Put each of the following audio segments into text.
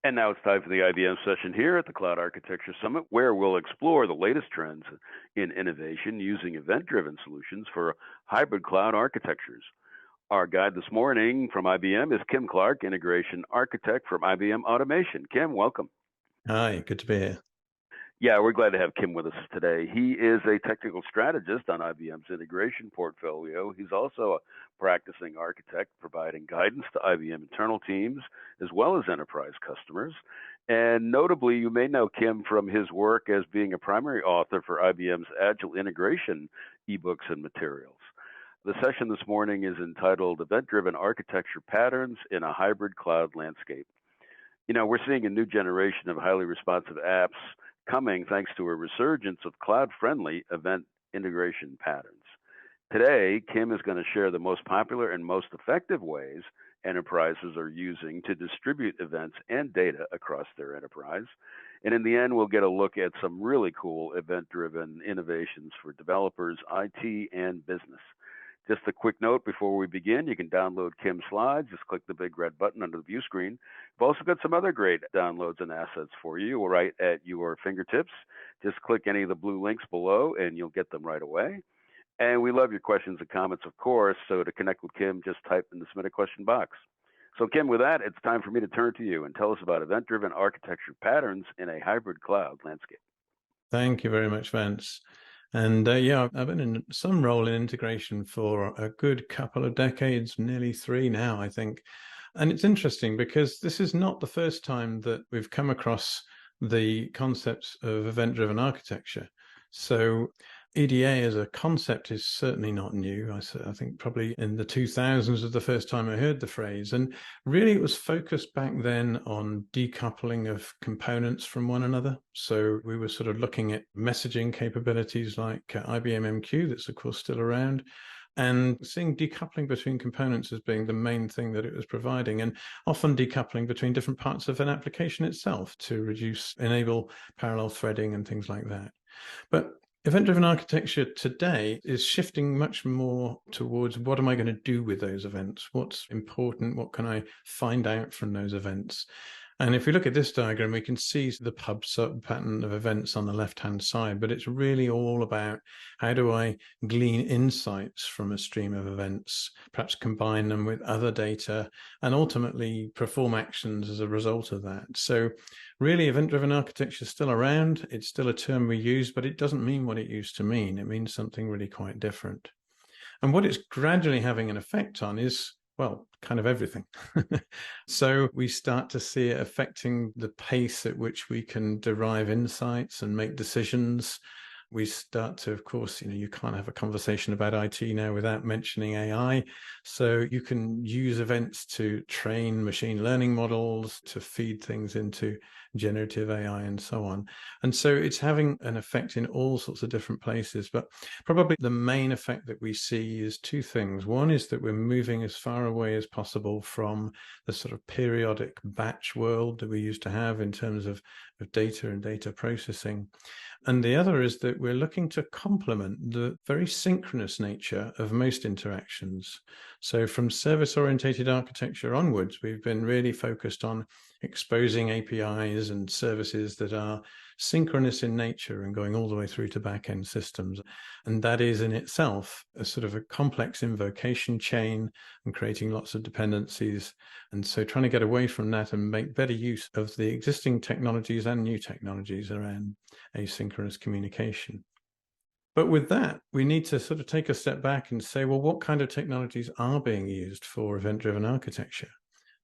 And now it's time for the IBM session here at the Cloud Architecture Summit, where we'll explore the latest trends in innovation using event-driven solutions for hybrid cloud architectures. Our guide this morning from IBM is Kim Clark, Integration Architect from IBM Automation. Kim, welcome. Hi, good to be here. Yeah, we're glad to have Kim with us today. He is a technical strategist on IBM's integration portfolio. He's also a practicing architect, providing guidance to IBM internal teams as well as enterprise customers. And notably, you may know Kim from his work as being a primary author for IBM's Agile Integration ebooks and materials. The session this morning is entitled Event-Driven Architecture Patterns in a Hybrid Cloud Landscape. You know, we're seeing a new generation of highly responsive apps coming thanks to a resurgence of cloud-friendly event integration patterns. Today, Kim is going to share the most popular and most effective ways enterprises are using to distribute events and data across their enterprise. And in the end, we'll get a look at some really cool event-driven innovations for developers, IT, and business. Just a quick note before we begin, you can download Kim's slides. Just click the big red button under the view screen. We've also got some other great downloads and assets for you right at your fingertips. Just click any of the blue links below and you'll get them right away. And we love your questions and comments, of course. So to connect with Kim, just type in the submit a question box. So Kim, with that, it's time for me to turn to you and tell us about event-driven architecture patterns in a hybrid cloud landscape. Thank you very much, Vance. And yeah, I've been in some role in integration for a good couple of decades, nearly 3 now, I think. And it's interesting because this is not the first time that we've come across the concepts of event-driven architecture. So EDA as a concept is certainly not new. I think probably in the 2000s was the first time I heard the phrase. And really it was focused back then on decoupling of components from one another. So we were sort of looking at messaging capabilities like IBM MQ, that's of course still around, and seeing decoupling between components as being the main thing that it was providing, and often decoupling between different parts of an application itself to enable parallel threading and things like that. But event-driven architecture today is shifting much more towards what am I going to do with those events? What's important? What can I find out from those events? And if we look at this diagram, we can see the pub-sub pattern of events on the left-hand side, but it's really all about how do I glean insights from a stream of events, perhaps combine them with other data, and ultimately perform actions as a result of that. So really, event-driven architecture is still around. It's still a term we use, but it doesn't mean what it used to mean. It means something really quite different. And what it's gradually having an effect on is, well, kind of everything. So we start to see it affecting the pace at which we can derive insights and make decisions. We start to, of course, you can't have a conversation about IT now without mentioning AI. So you can use events to train machine learning models, to feed things into generative AI and so on. And so it's having an effect in all sorts of different places. But probably the main effect that we see is 2 things. One is that we're moving as far away as possible from the sort of periodic batch world that we used to have in terms of data and data processing. And the other is that we're looking to complement the very synchronous nature of most interactions. So from service-oriented architecture onwards, we've been really focused on exposing APIs and services that are synchronous in nature and going all the way through to back-end systems. And that is in itself a sort of a complex invocation chain and creating lots of dependencies. And so trying to get away from that and make better use of the existing technologies and new technologies around asynchronous communication. But with that, we need to sort of take a step back and say, well, what kind of technologies are being used for event-driven architecture?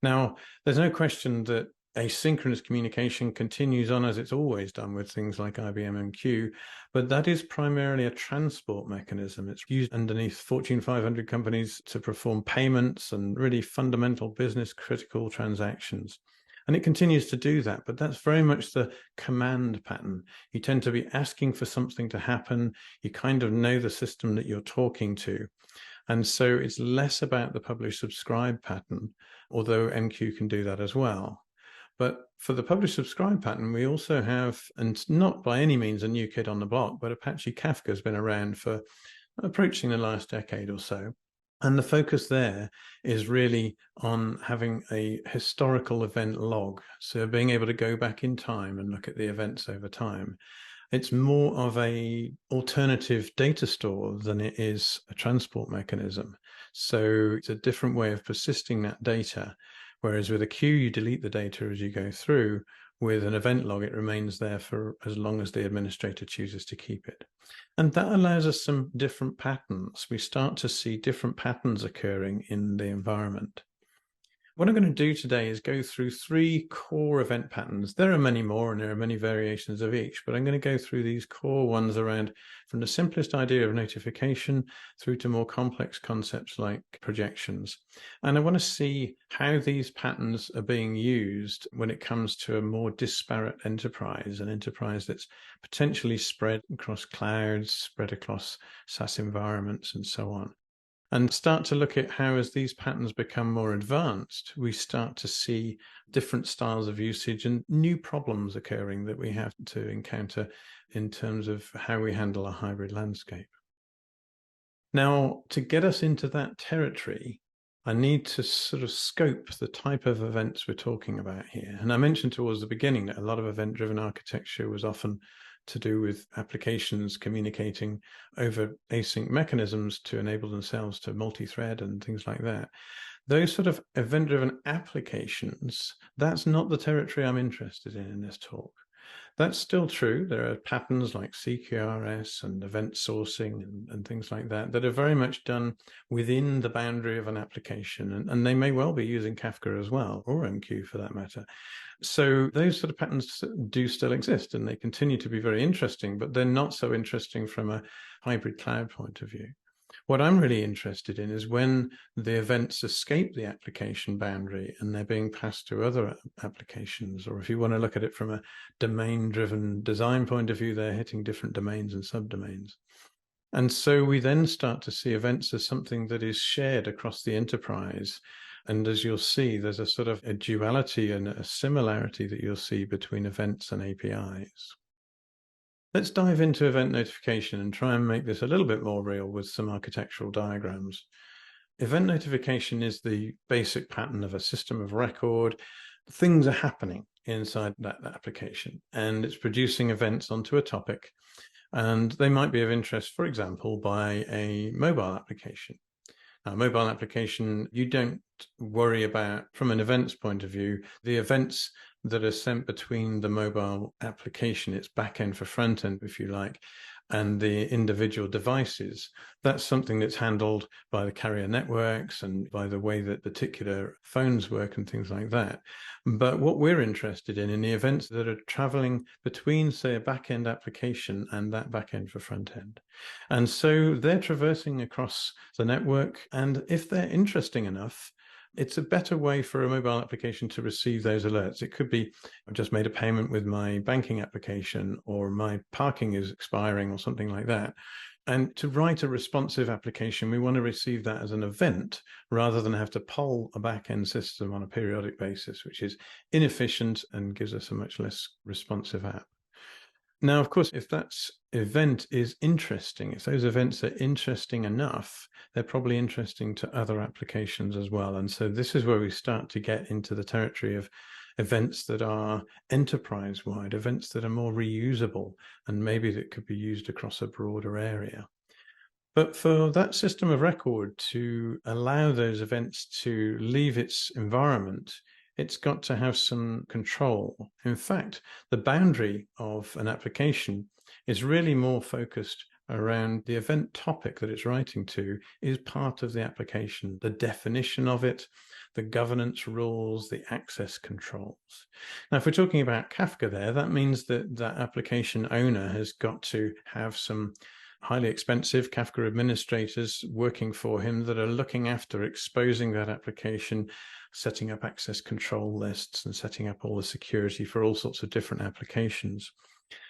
Now, there's no question that asynchronous communication continues on as it's always done with things like IBM MQ, but that is primarily a transport mechanism. It's used underneath Fortune 500 companies to perform payments and really fundamental business critical transactions. And it continues to do that, but that's very much the command pattern. You tend to be asking for something to happen. You kind of know the system that you're talking to. And so it's less about the publish subscribe pattern, although MQ can do that as well. But for the publish subscribe pattern, we also have, and not by any means a new kid on the block, but Apache Kafka has been around for approaching the last decade or so. And the focus there is really on having a historical event log. So being able to go back in time and look at the events over time. It's more of a alternative data store than it is a transport mechanism. So it's a different way of persisting that data. Whereas with a queue, you delete the data as you go through. With an event log, it remains there for as long as the administrator chooses to keep it. And that allows us some different patterns. We start to see different patterns occurring in the environment. What I'm going to do today is go through 3 core event patterns. There are many more and there are many variations of each, but I'm going to go through these core ones around from the simplest idea of notification through to more complex concepts like projections. And I want to see how these patterns are being used when it comes to a more disparate enterprise, an enterprise that's potentially spread across clouds, spread across SaaS environments, and so on. And start to look at how, as these patterns become more advanced, we start to see different styles of usage and new problems occurring that we have to encounter in terms of how we handle a hybrid landscape. Now, to get us into that territory, I need to sort of scope the type of events we're talking about here. And I mentioned towards the beginning that a lot of event-driven architecture was often to do with applications communicating over async mechanisms to enable themselves to multi-thread and things like that. Those sort of event-driven applications, that's not the territory I'm interested in this talk. That's still true. There are patterns like CQRS and event sourcing and things like that that are very much done within the boundary of an application. And they may well be using Kafka as well, or MQ for that matter. So those sort of patterns do still exist and they continue to be very interesting, but they're not so interesting from a hybrid cloud point of view. What I'm really interested in is when the events escape the application boundary and they're being passed to other applications, or if you want to look at it from a domain-driven design point of view, they're hitting different domains and subdomains. And so we then start to see events as something that is shared across the enterprise. And as you'll see, there's a sort of a duality and a similarity that you'll see between events and APIs. Let's dive into event notification and try and make this a little bit more real with some architectural diagrams. Event notification is the basic pattern of a system of record. Things are happening inside that application, and it's producing events onto a topic, and they might be of interest, for example, by a mobile application. Now, mobile application, you don't worry about, from an events point of view, the events that are sent between the mobile application, its backend for front end, if you like, and the individual devices. That's something that's handled by the carrier networks and by the way that particular phones work and things like that. But what we're interested in the events that are traveling between, say, a backend application and that backend for front end. And so they're traversing across the network. And if they're interesting enough, it's a better way for a mobile application to receive those alerts. It could be, I've just made a payment with my banking application, or my parking is expiring, or something like that. And to write a responsive application, we want to receive that as an event rather than have to poll a back-end system on a periodic basis, which is inefficient and gives us a much less responsive app. Now, of course, if that event is interesting, if those events are interesting enough, they're probably interesting to other applications as well. And so this is where we start to get into the territory of events that are enterprise-wide, events that are more reusable, and maybe that could be used across a broader area. But for that system of record to allow those events to leave its environment, it's got to have some control. In fact, the boundary of an application is really more focused around the event topic that it's writing to is part of the application, the definition of it, the governance rules, the access controls. Now, if we're talking about Kafka there, that means that that application owner has got to have some highly expensive Kafka administrators working for him that are looking after exposing that application, setting up access control lists and setting up all the security for all sorts of different applications.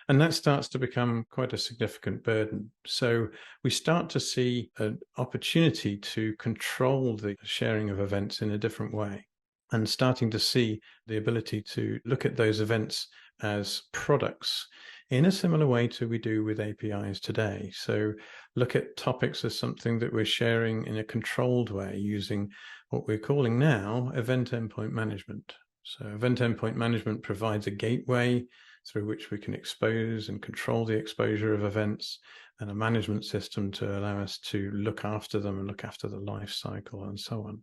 And that starts to become quite a significant burden. So we start to see an opportunity to control the sharing of events in a different way. and starting to see the ability to look at those events as products in a similar way to we do with APIs today. So look at topics as something that we're sharing in a controlled way using what we're calling now event endpoint management. So event endpoint management provides a gateway through which we can expose and control the exposure of events, and a management system to allow us to look after them and look after the life cycle and so on.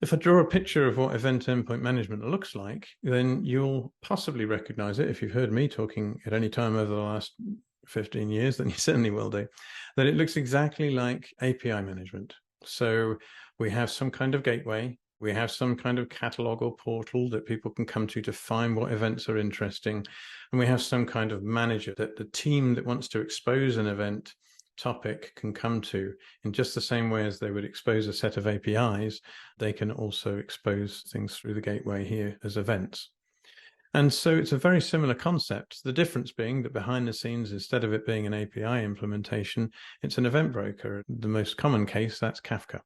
If I draw a picture of what event endpoint management looks like, then you'll possibly recognize it. If you've heard me talking at any time over the last 15 years, then you certainly will do, that it looks exactly like API management. So we have some kind of gateway, we have some kind of catalog or portal that people can come to find what events are interesting, and we have some kind of manager that the team that wants to expose an event topic can come to in just the same way as they would expose a set of APIs. They can also expose things through the gateway here as events. And so it's a very similar concept. The difference being that behind the scenes, instead of it being an API implementation, it's an event broker. The most common case, that's Kafka.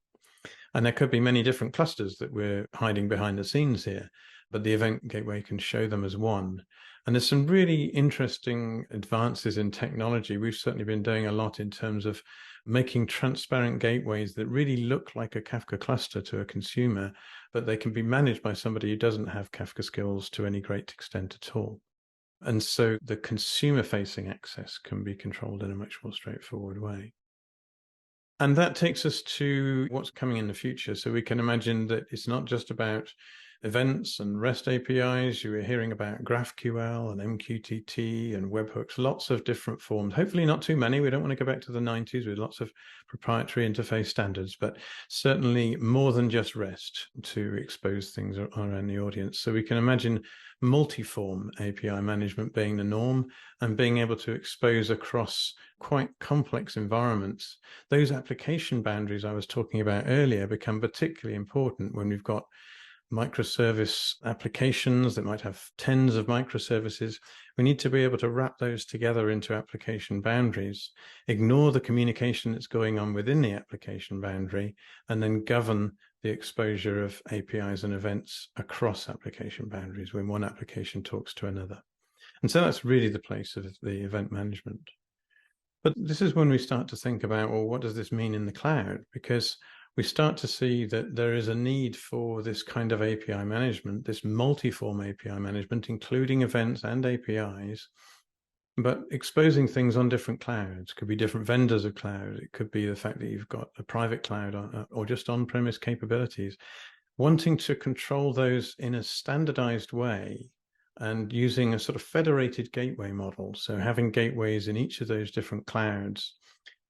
And there could be many different clusters that we're hiding behind the scenes here, but the event gateway can show them as one. And there's some really interesting advances in technology. We've certainly been doing a lot in terms of making transparent gateways that really look like a Kafka cluster to a consumer, but they can be managed by somebody who doesn't have Kafka skills to any great extent at all. And so the consumer-facing access can be controlled in a much more straightforward way. And that takes us to what's coming in the future. So we can imagine that it's not just about events and REST APIs. You were hearing about GraphQL and MQTT and webhooks, lots of different forms. Hopefully not too many. We don't want to go back to the 90s with lots of proprietary interface standards, but certainly more than just REST to expose things around the audience. So we can imagine multi-form API management being the norm and being able to expose across quite complex environments. Those application boundaries I was talking about earlier become particularly important when we've got microservice applications that might have tens of microservices. We need to be able to wrap those together into application boundaries, ignore the communication that's going on within the application boundary, and then govern the exposure of APIs and events across application boundaries when one application talks to another. And so that's really the place of the event management. But this is when we start to think about, well, what does this mean in the cloud? Because we start to see that there is a need for this kind of API management, this multi-form API management, including events and APIs, but exposing things on different clouds. It could be different vendors of cloud. It could be the fact that you've got a private cloud or just on-premise capabilities. Wanting to control those in a standardized way and using a sort of federated gateway model. So having gateways in each of those different clouds,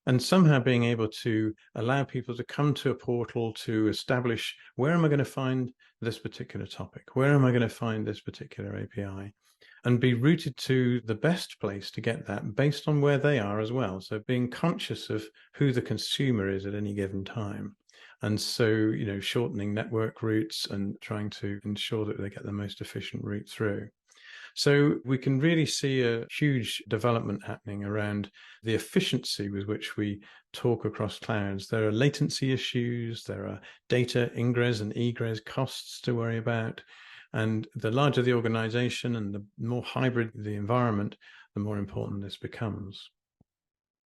and somehow being able to allow people to come to a portal to establish, where am I going to find this particular topic? Where am I going to find this particular API? And be routed to the best place to get that based on where they are as well. So being conscious of who the consumer is at any given time. And so, shortening network routes and trying to ensure that they get the most efficient route through. So we can really see a huge development happening around the efficiency with which we talk across clouds. There are latency issues, there are data ingress and egress costs to worry about. And the larger the organization and the more hybrid the environment, the more important this becomes.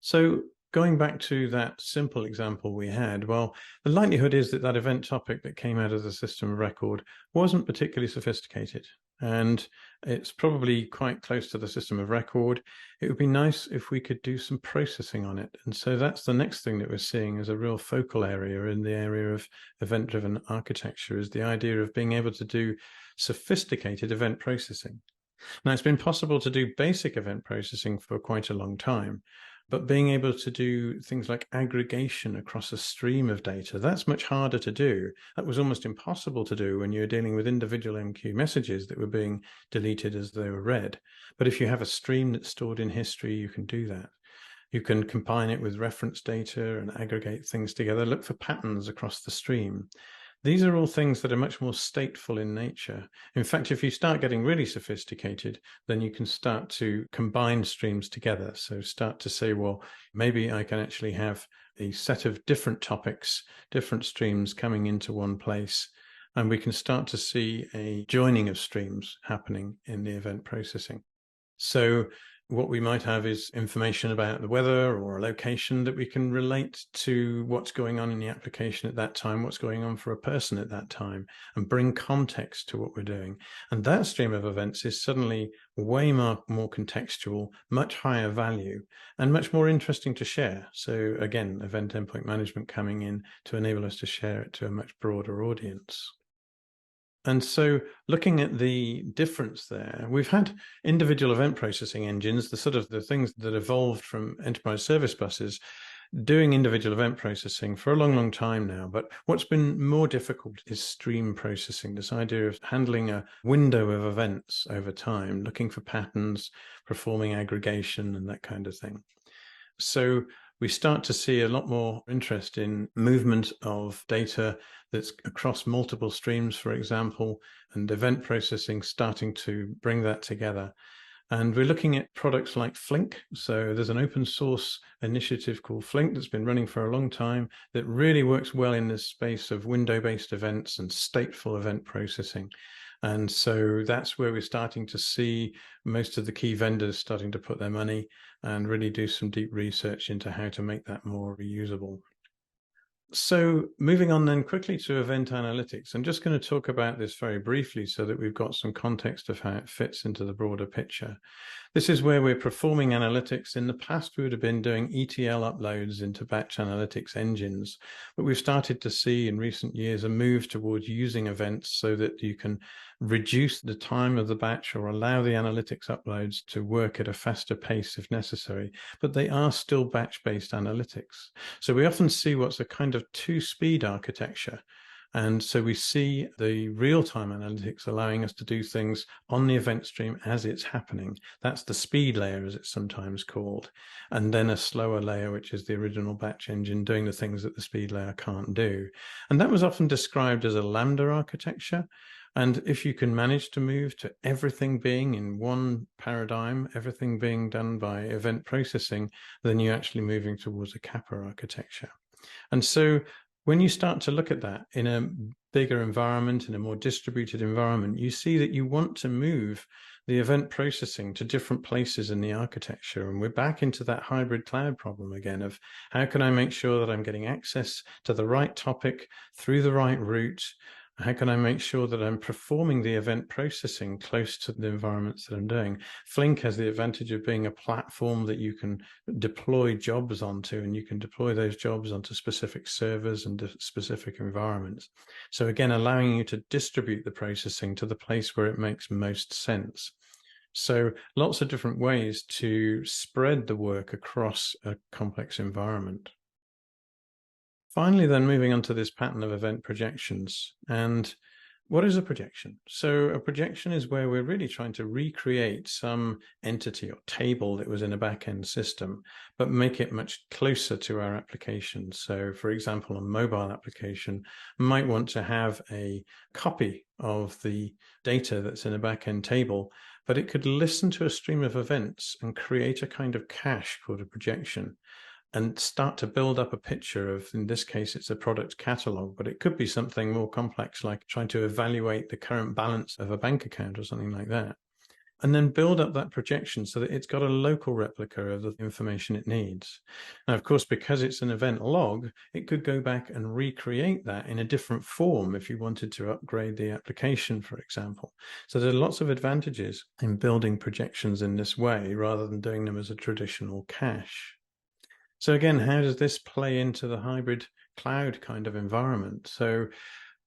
So going back to that simple example we had, well, the likelihood is that that event topic that came out of the system of record wasn't particularly sophisticated. And it's probably quite close to the system of record. It would be nice if we could do some processing on it. And so that's the next thing that we're seeing as a real focal area in the area of event-driven architecture, is the idea of being able to do sophisticated event processing. Now, it's been possible to do basic event processing for quite a long time, but being able to do things like aggregation across a stream of data, that's much harder to do. That was almost impossible to do when you were dealing with individual MQ messages that were being deleted as they were read. But if you have a stream that's stored in history, you can do that. You can combine it with reference data and aggregate things together, look for patterns across the stream. These are all things that are much more stateful in nature. In fact, if you start getting really sophisticated, then you can start to combine streams together. So start to say, well, maybe I can actually have a set of different topics, different streams coming into one place. and we can start to see a joining of streams happening in the event processing. So what we might have is information about the weather or a location that we can relate to what's going on in the application at that time, what's going on for a person at that time, and bring context to what we're doing. And that stream of events is suddenly way more contextual, much higher value, and much more interesting to share. So again, event endpoint management coming in to enable us to share it to a much broader audience. And so looking at the difference there, we've had individual event processing engines, the things that evolved from enterprise service buses, doing individual event processing for a long, long time now. But what's been more difficult is stream processing, this idea of handling a window of events over time, looking for patterns, performing aggregation and that kind of thing. So we start to see a lot more interest in movement of data that's across multiple streams, for example, and event processing starting to bring that together. And we're looking at products like Flink. So there's an open source initiative called Flink that's been running for a long time that really works well in this space of window-based events and stateful event processing. And so that's where we're starting to see most of the key vendors starting to put their money and really do some deep research into how to make that more reusable. So moving on then quickly to event analytics, I'm just going to talk about this very briefly so that we've got some context of how it fits into the broader picture. This is where we're performing analytics. In the past, we would have been doing ETL uploads into batch analytics engines, but we've started to see in recent years a move towards using events so that you can reduce the time of the batch or allow the analytics uploads to work at a faster pace if necessary, but they are still batch-based analytics. So we often see what's a kind of two-speed architecture. And so we see the real-time analytics allowing us to do things on the event stream as it's happening. That's the speed layer, as it's sometimes called. And then a slower layer, which is the original batch engine doing the things that the speed layer can't do. And that was often described as a Lambda architecture. And if you can manage to move to everything being in one paradigm, everything being done by event processing, then you're actually moving towards a Kappa architecture. And so when you start to look at that in a bigger environment, in a more distributed environment, you see that you want to move the event processing to different places in the architecture. And we're back into that hybrid cloud problem again of how can I make sure that I'm getting access to the right topic through the right route? How can I make sure that I'm performing the event processing close to the environments that I'm doing? Flink has the advantage of being a platform that you can deploy jobs onto, and you can deploy those jobs onto specific servers and specific environments. So again, allowing you to distribute the processing to the place where it makes most sense. So lots of different ways to spread the work across a complex environment. Finally, then moving on to this pattern of event projections. And what is a projection? So a projection is where we're really trying to recreate some entity or table that was in a back-end system, but make it much closer to our application. So for example, a mobile application might want to have a copy of the data that's in a back-end table, but it could listen to a stream of events and create a kind of cache called a projection, and start to build up a picture of, in this case, it's a product catalog, but it could be something more complex, like trying to evaluate the current balance of a bank account or something like that. And then build up that projection so that it's got a local replica of the information it needs. Now, of course, because it's an event log, it could go back and recreate that in a different form if you wanted to upgrade the application, for example. So there are lots of advantages in building projections in this way rather than doing them as a traditional cache. So again, how does this play into the hybrid cloud kind of environment? So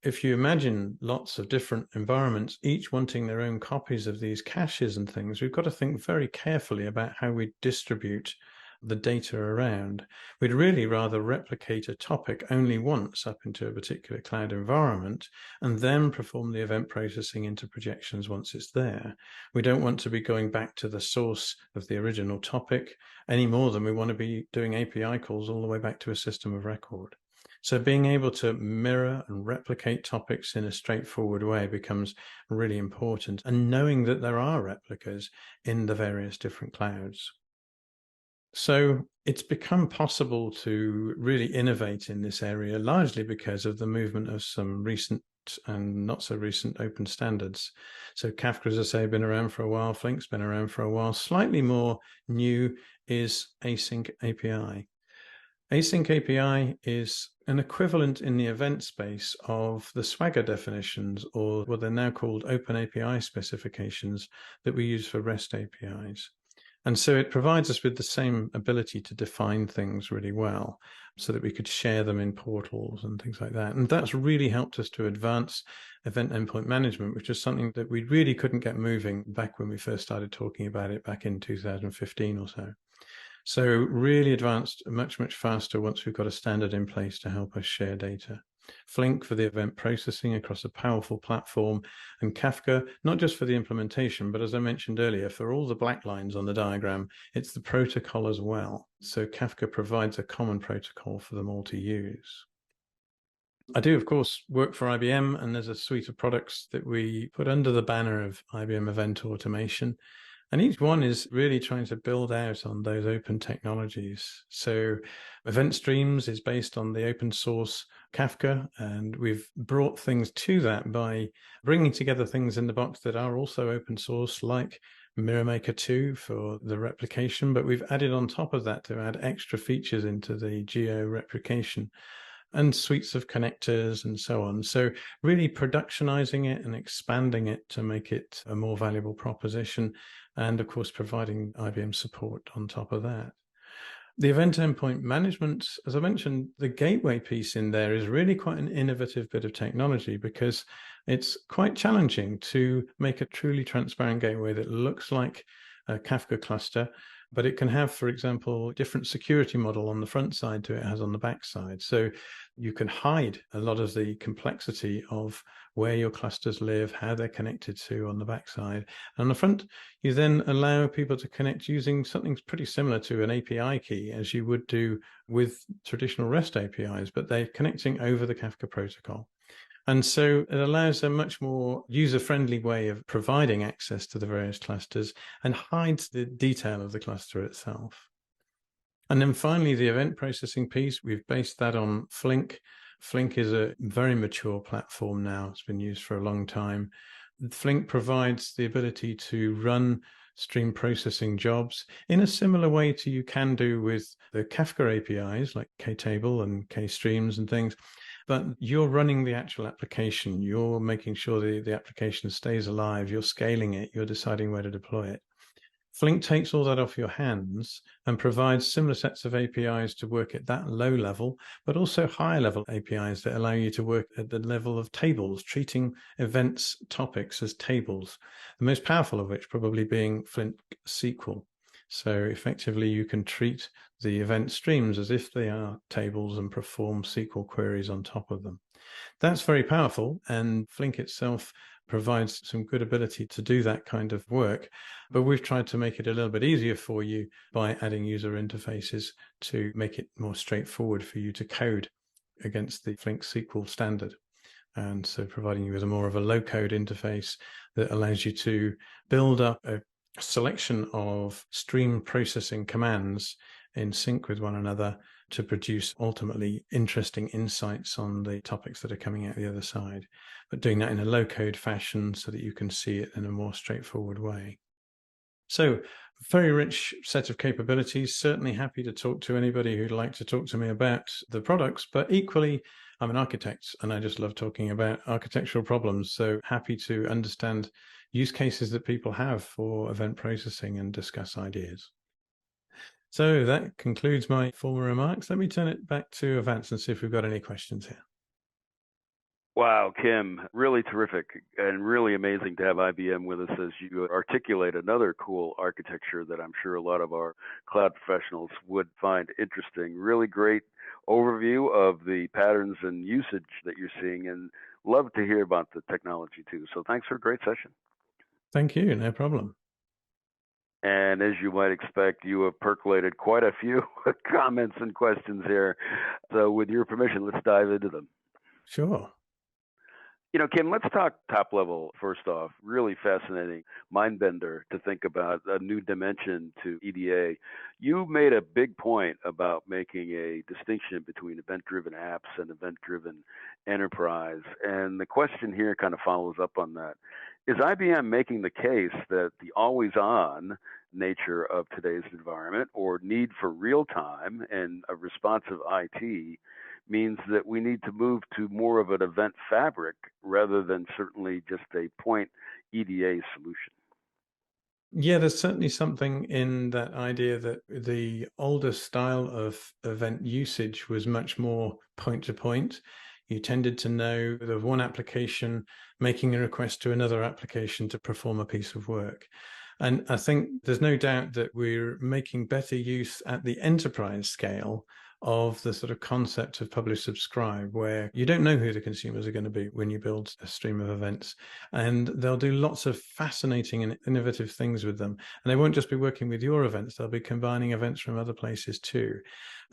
if you imagine lots of different environments, each wanting their own copies of these caches and things, we've got to think very carefully about how we distribute the data around. We'd really rather replicate a topic only once up into a particular cloud environment and then perform the event processing into projections once it's there. We don't want to be going back to the source of the original topic any more than we want to be doing API calls all the way back to a system of record. So being able to mirror and replicate topics in a straightforward way becomes really important, and knowing that there are replicas in the various different clouds. So it's become possible to really innovate in this area, largely because of the movement of some recent and not so recent open standards. So Kafka, as I say, been around for a while. Flink's been around for a while. Slightly more new is Async API. Async API is an equivalent in the event space of the Swagger definitions, or what they're now called Open API specifications that we use for REST APIs. And so it provides us with the same ability to define things really well so that we could share them in portals and things like that. And that's really helped us to advance event endpoint management, which is something that we really couldn't get moving back when we first started talking about it back in 2015 or so. So really advanced much, much faster once we've got a standard in place to help us share data. Flink for the event processing across a powerful platform, and Kafka, not just for the implementation, but as I mentioned earlier, for all the black lines on the diagram, it's the protocol as well. So Kafka provides a common protocol for them all to use. I do, of course, work for IBM, and there's a suite of products that we put under the banner of IBM Event Automation. And each one is really trying to build out on those open technologies. So Event Streams is based on the open source Kafka, and we've brought things to that by bringing together things in the box that are also open source, like MirrorMaker 2 for the replication, but we've added on top of that to add extra features into the geo replication and suites of connectors and so on. So really productionizing it and expanding it to make it a more valuable proposition, and of course providing IBM support on top of that. The event endpoint management, as I mentioned, the gateway piece in there is really quite an innovative bit of technology, because it's quite challenging to make a truly transparent gateway that looks like a Kafka cluster, but it can have, for example, different security model on the front side to it has on the back side. So you can hide a lot of the complexity of where your clusters live, how they're connected to on the backside. And on the front, you then allow people to connect using something pretty similar to an API key as you would do with traditional REST APIs, but they're connecting over the Kafka protocol. And so it allows a much more user-friendly way of providing access to the various clusters and hides the detail of the cluster itself. And then finally, the event processing piece, we've based that on Flink. Flink is a very mature platform now. It's been used for a long time. Flink provides the ability to run stream processing jobs in a similar way to you can do with the Kafka APIs like Ktable and Kstreams and things. But you're running the actual application. You're making sure the application stays alive. You're scaling it. You're deciding where to deploy it. Flink takes all that off your hands and provides similar sets of APIs to work at that low level, but also higher level APIs that allow you to work at the level of tables, treating events topics as tables, the most powerful of which probably being Flink SQL. So effectively, you can treat the event streams as if they are tables and perform SQL queries on top of them. That's very powerful, and Flink itself provides some good ability to do that kind of work. But we've tried to make it a little bit easier for you by adding user interfaces to make it more straightforward for you to code against the Flink SQL standard. And so providing you with a more of a low-code interface that allows you to build up a selection of stream processing commands in sync with one another to produce ultimately interesting insights on the topics that are coming out the other side, but doing that in a low-code fashion so that you can see it in a more straightforward way. So very rich set of capabilities. Certainly happy to talk to anybody who'd like to talk to me about the products, but equally, I'm an architect and I just love talking about architectural problems. So happy to understand use cases that people have for event processing and discuss ideas. So that concludes my formal remarks. Let me turn it back to Avance and see if we've got any questions here. Wow, Kim, really terrific and really amazing to have IBM with us as you articulate another cool architecture that I'm sure a lot of our cloud professionals would find interesting. Really great overview of the patterns and usage that you're seeing, and love to hear about the technology too. So thanks for a great session. Thank you, no problem. And as you might expect, you have percolated quite a few comments and questions here. So with your permission, let's dive into them. Sure. Kim, let's talk top level first off. Really fascinating mind bender to think about a new dimension to EDA. You made a big point about making a distinction between event driven apps and event driven enterprise. And the question here kind of follows up on that. Is IBM making the case that the always on nature of today's environment or need for real time and a responsive IT means that we need to move to more of an event fabric rather than certainly just a point EDA solution? Yeah, there's certainly something in that idea that the older style of event usage was much more point to point. You tended to know the one application making a request to another application to perform a piece of work. And I think there's no doubt that we're making better use at the enterprise scale of the sort of concept of publish subscribe, where you don't know who the consumers are going to be when you build a stream of events. And they'll do lots of fascinating and innovative things with them. And they won't just be working with your events, they'll be combining events from other places too.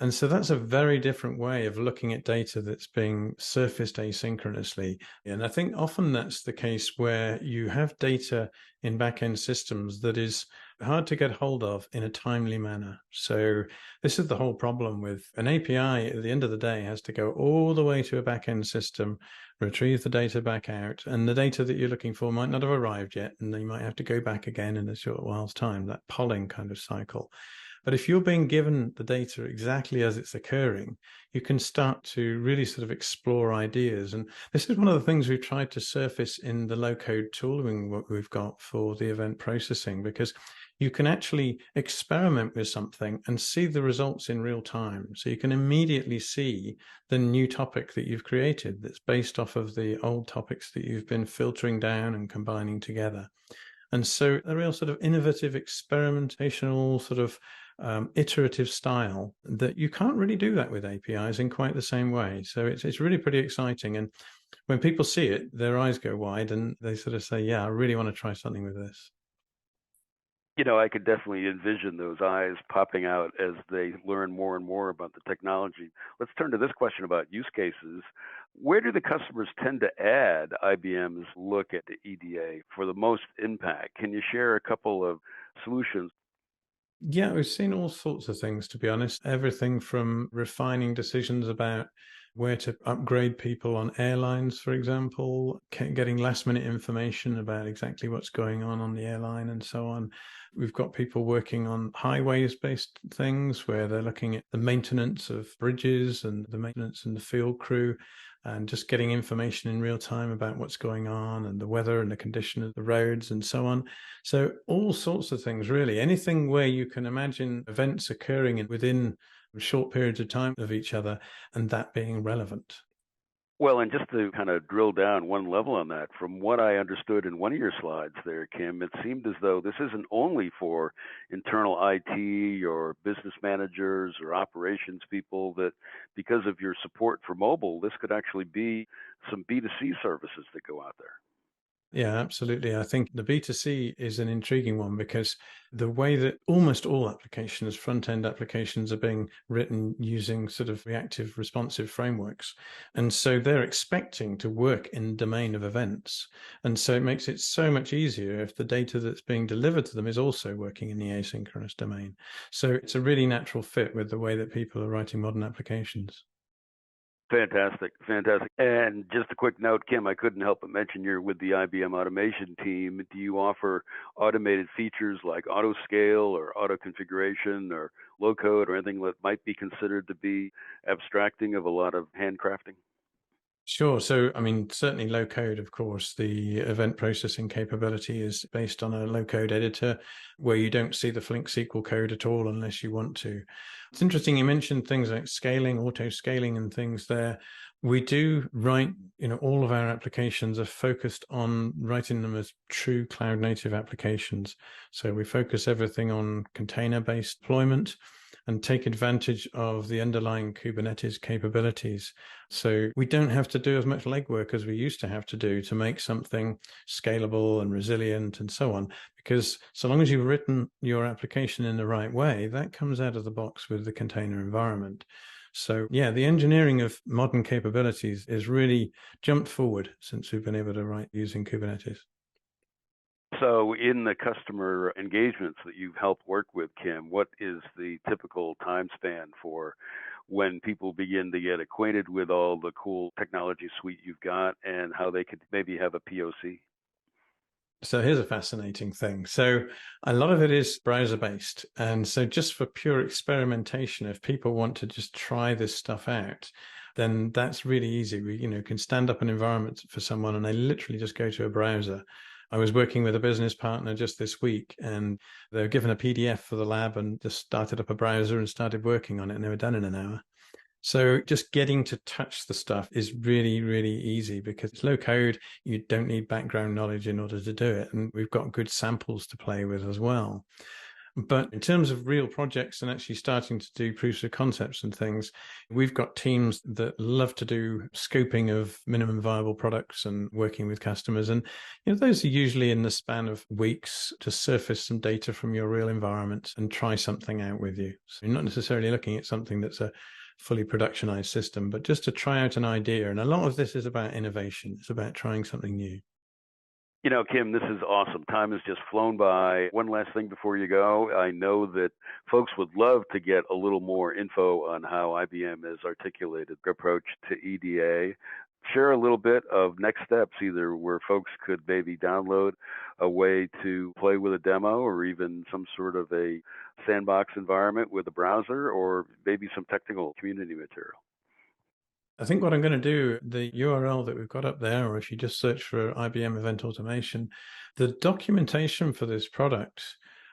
And so that's a very different way of looking at data that's being surfaced asynchronously. And I think often that's the case where you have data in back-end systems that is hard to get hold of in a timely manner. So this is the whole problem with an API. At the end of the day, has to go all the way to a back-end system, retrieve the data back out, and the data that you're looking for might not have arrived yet, and you might have to go back again in a short while's time, that polling kind of cycle. But if you're being given the data exactly as it's occurring, you can start to really sort of explore ideas. And this is one of the things we've tried to surface in the low-code tooling what we've got for the event processing, because you can actually experiment with something and see the results in real time. So you can immediately see the new topic that you've created that's based off of the old topics that you've been filtering down and combining together. And so a real sort of innovative, experimentational sort of iterative style that you can't really do that with APIs in quite the same way. So it's really pretty exciting. And when people see it, their eyes go wide and they sort of say, yeah, I really want to try something with this. I could definitely envision those eyes popping out as they learn more and more about the technology. Let's turn to this question about use cases. Where do the customers tend to add IBM's look at the EDA for the most impact? Can you share a couple of solutions? Yeah, we've seen all sorts of things, to be honest. Everything from refining decisions about where to upgrade people on airlines, for example, getting last minute information about exactly what's going on the airline and so on. We've got people working on highways based things where they're looking at the maintenance of bridges and the maintenance and the field crew and just getting information in real time about what's going on and the weather and the condition of the roads and so on. So all sorts of things, really. Anything where you can imagine events occurring within short periods of time of each other and that being relevant. Well, and just to kind of drill down one level on that, from what I understood in one of your slides there, Kim, it seemed as though this isn't only for internal IT or business managers or operations people, that because of your support for mobile, this could actually be some B2C services that go out there. Yeah, absolutely. I think the B2C is an intriguing one because the way that almost all applications, front-end applications, are being written using sort of reactive responsive frameworks. And so they're expecting to work in the domain of events. And so it makes it so much easier if the data that's being delivered to them is also working in the asynchronous domain. So it's a really natural fit with the way that people are writing modern applications. Fantastic, fantastic. And just a quick note, Kim, I couldn't help but mention you're with the IBM automation team. Do you offer automated features like auto scale or auto configuration or low code or anything that might be considered to be abstracting of a lot of handcrafting? Sure. So, I mean, certainly low code, of course, the event processing capability is based on a low code editor where you don't see the Flink SQL code at all unless you want to. It's interesting you mentioned things like scaling, auto scaling and things there. We do write, all of our applications are focused on writing them as true cloud native applications. So we focus everything on container based deployment and take advantage of the underlying Kubernetes capabilities. So we don't have to do as much legwork as we used to have to do to make something scalable and resilient and so on, because so long as you've written your application in the right way, that comes out of the box with the container environment. So yeah, the engineering of modern capabilities is really jumped forward since we've been able to write using Kubernetes. So, in the customer engagements that you've helped work with, Kim, what is the typical time span for when people begin to get acquainted with all the cool technology suite you've got and how they could maybe have a POC? So here's a fascinating thing. So a lot of it is browser based. And so just for pure experimentation, if people want to just try this stuff out, then that's really easy. We, can stand up an environment for someone and they literally just go to a browser. I was working with a business partner just this week and they were given a PDF for the lab and just started up a browser and started working on it and they were done in an hour. So just getting to touch the stuff is really, really easy because it's low code. You don't need background knowledge in order to do it. And we've got good samples to play with as well. But in terms of real projects and actually starting to do proofs of concepts and things, we've got teams that love to do scoping of minimum viable products and working with customers. And those are usually in the span of weeks to surface some data from your real environment and try something out with you. So you're not necessarily looking at something that's a fully productionized system, but just to try out an idea. And a lot of this is about innovation. It's about trying something new. Kim, this is awesome. Time has just flown by. One last thing before you go. I know that folks would love to get a little more info on how IBM has articulated their approach to EDA. Share a little bit of next steps, either where folks could maybe download a way to play with a demo or even some sort of a sandbox environment with a browser or maybe some technical community material. I think what I'm going to do, the URL that we've got up there, or if you just search for IBM Event Automation, the documentation for this product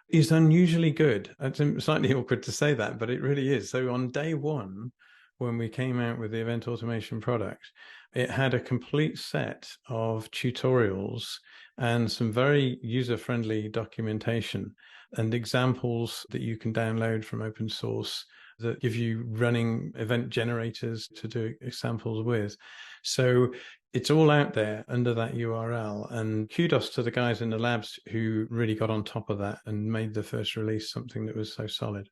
is unusually good. It's slightly awkward to say that, but it really is. So on day one, when we came out with the Event Automation product, it had a complete set of tutorials and some very user-friendly documentation and examples that you can download from open source that give you running event generators to do examples with. So it's all out there under that URL. And kudos to the guys in the labs who really got on top of that and made the first release something that was so solid.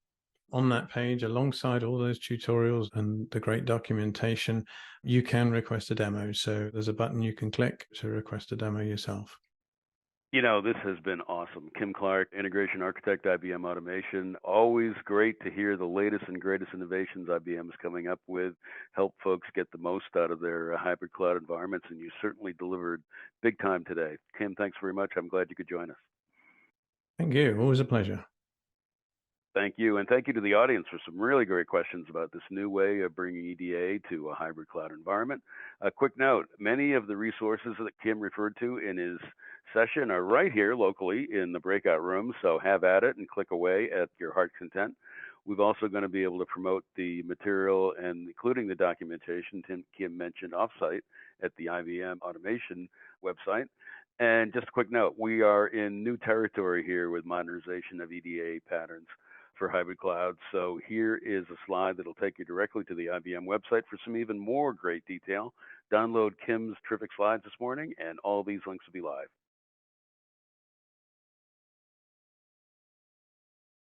On that page, alongside all those tutorials and the great documentation, you can request a demo. So there's a button you can click to request a demo yourself. This has been awesome. Kim Clark, Integration Architect, IBM Automation. Always great to hear the latest and greatest innovations IBM is coming up with, help folks get the most out of their hybrid cloud environments, and you certainly delivered big time today. Kim, thanks very much. I'm glad you could join us. Thank you. Always a pleasure. Thank you. And thank you to the audience for some really great questions about this new way of bringing EDA to a hybrid cloud environment. A quick note, many of the resources that Kim referred to in his session are right here locally in the breakout room, so have at it and click away at your heart's content. We're also going to be able to promote the material and including the documentation Kim mentioned offsite at the IBM Automation website. And just a quick note, we are in new territory here with modernization of EDA patterns for hybrid cloud. So here is a slide that'll take you directly to the IBM website for some even more great detail. Download Kim's terrific slides this morning, and all these links will be live.